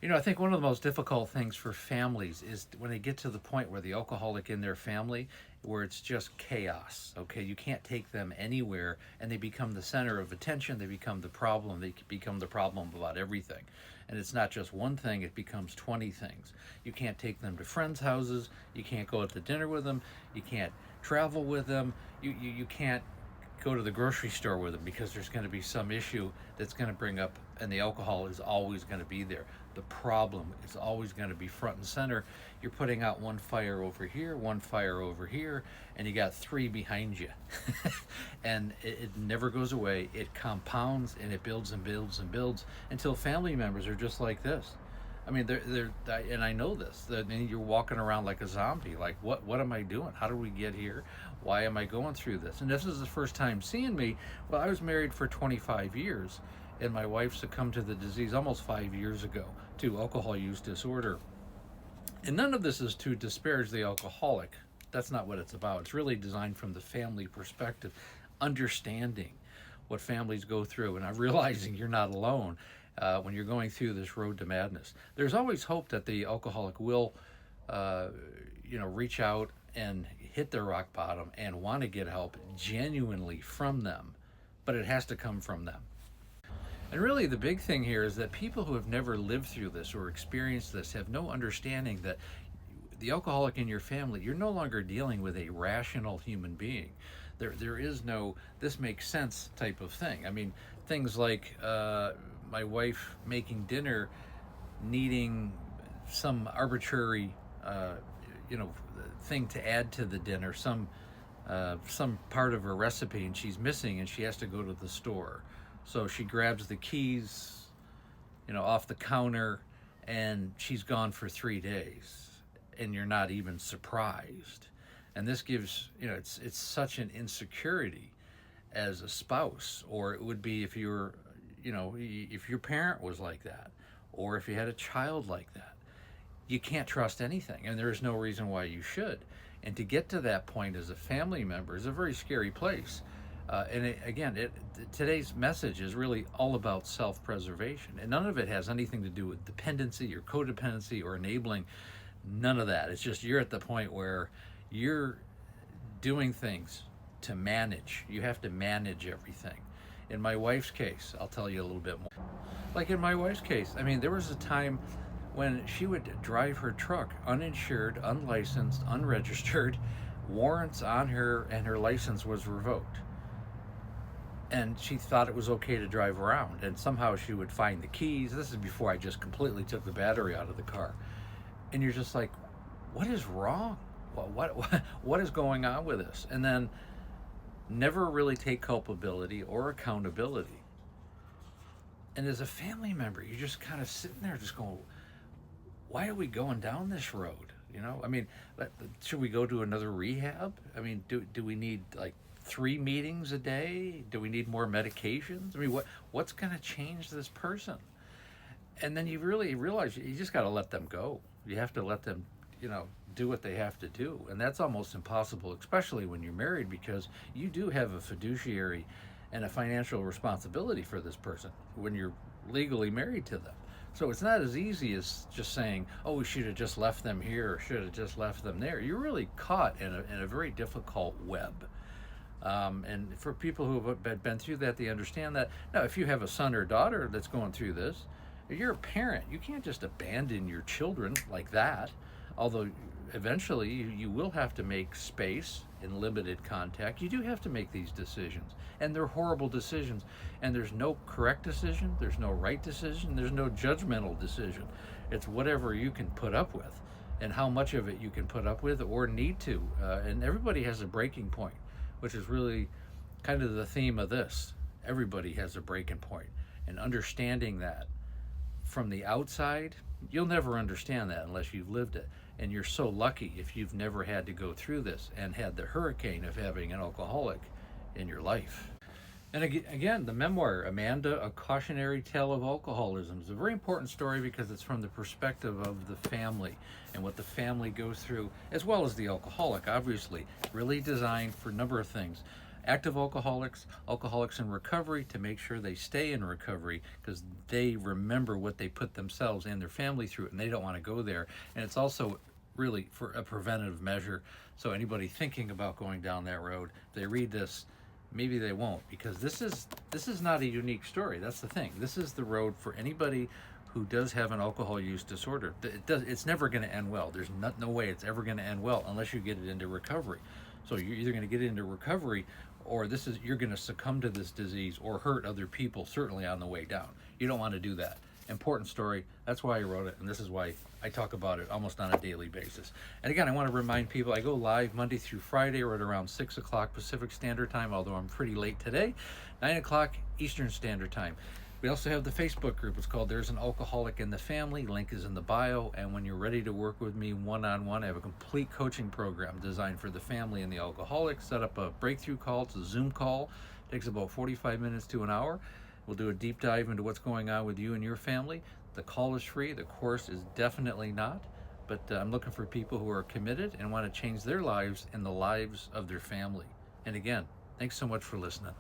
I think one of the most difficult things for families is when they get to the point where the alcoholic in their family, where it's just chaos. Okay, you can't take them anywhere, and they become the center of attention. They become the problem. They become the problem about everything, and it's not just one thing. It becomes 20 things. You can't take them to friends' houses. You can't go out to dinner with them. You can't travel with them. You can't go to the grocery store with them because there's going to be some issue that's going to bring up, and the alcohol is always going to be there. The problem is always going to be front and center. You're putting out one fire over here, one fire over here, and you got three behind you. And it never goes away. It compounds and it builds and builds and builds until family members are just like this. I mean, and I know this. That you're walking around like a zombie. Like, what am I doing? How did we get here? Why am I going through this? And this is the first time seeing me. Well, I was married for 25 years, and my wife succumbed to the disease almost 5 years ago to alcohol use disorder. And none of this is to disparage the alcoholic. That's not what it's about. It's really designed from the family perspective, understanding what families go through, and I'm realizing you're not alone when you're going through this road to madness. There's always hope that the alcoholic will, reach out and hit their rock bottom and want to get help genuinely from them, but it has to come from them. And really, the big thing here is that people who have never lived through this or experienced this have no understanding that the alcoholic in your family, you're no longer dealing with a rational human being. There is no this makes sense type of thing. I mean, things like my wife making dinner, needing some arbitrary, you know, thing to add to the dinner, some part of her recipe, and she's missing, and she has to go to the store. So she grabs the keys, off the counter, and she's gone for 3 days, and you're not even surprised. And this gives, it's such an insecurity as a spouse, or it would be if you're, if your parent was like that, or if you had a child like that. You can't trust anything, and there is no reason why you should. And to get to that point as a family member is a very scary place. Today's message is really all about self-preservation, and none of it has anything to do with dependency or codependency or enabling. None of that. It's just you're at the point where you're doing things to manage. You have to manage everything. In my wife's case, I'll tell you a little bit more. Like in my wife's case, I mean, there was a time when she would drive her truck uninsured, unlicensed, unregistered, warrants on her, and her license was revoked. And she thought it was okay to drive around, and somehow she would find the keys. This is before I just completely took the battery out of the car. And you're just like, what is wrong? What is going on with this? And then never really take culpability or accountability. And as a family member, you're just kind of sitting there just going, why are we going down this road? I mean, should we go to another rehab? I mean, do we need like 3 meetings a day? Do we need more medications? I mean, what's going to change this person? And then you really realize you just got to let them go. You have to let them, do what they have to do. And that's almost impossible, especially when you're married, because you do have a fiduciary and a financial responsibility for this person when you're legally married to them. So it's not as easy as just saying, oh, we should have just left them here or should have just left them there. You're really caught in a very difficult web. And for people who have been through that, they understand that. Now, if you have a son or daughter that's going through this, if you're a parent, you can't just abandon your children like that. Although eventually you will have to make space in limited contact. You do have to make these decisions, and they're horrible decisions. And there's no correct decision, there's no right decision, there's no judgmental decision. It's whatever you can put up with, and how much of it you can put up with or need to. And everybody has a breaking point, which is really kind of the theme of this. Everybody has a breaking point, and understanding that from the outside, you'll never understand that unless you've lived it. And you're so lucky if you've never had to go through this and had the hurricane of having an alcoholic in your life. And again, the memoir, Amanda, A Cautionary Tale of Alcoholism, is a very important story because it's from the perspective of the family and what the family goes through, as well as the alcoholic, obviously. Really designed for a number of things. active alcoholics, alcoholics in recovery, to make sure they stay in recovery, because they remember what they put themselves and their family through, and they don't want to go there. And it's also really for a preventative measure. So anybody thinking about going down that road, if they read this, maybe they won't, because this is not a unique story. That's the thing. This is the road for anybody who does have an alcohol use disorder. It's never going to end well. There's no way it's ever going to end well unless you get it into recovery. So you're either going to get it into recovery, or you're going to succumb to this disease or hurt other people, certainly on the way down. You don't want to do that. Important story. That's why I wrote it, and this is why I talk about it almost on a daily basis. And again, I want to remind people, I go live Monday through Friday, right around 6 o'clock Pacific Standard Time, although I'm pretty late today, 9 o'clock Eastern Standard Time. We also have the Facebook group. It's called There's an Alcoholic in the Family. Link is in the bio. And when you're ready to work with me one-on-one, I have a complete coaching program designed for the family and the alcoholic. Set up a breakthrough call. It's a Zoom call. It takes about 45 minutes to an hour. We'll do a deep dive into what's going on with you and your family. The call is free. The course is definitely not. But I'm looking for people who are committed and want to change their lives and the lives of their family. And again, thanks so much for listening.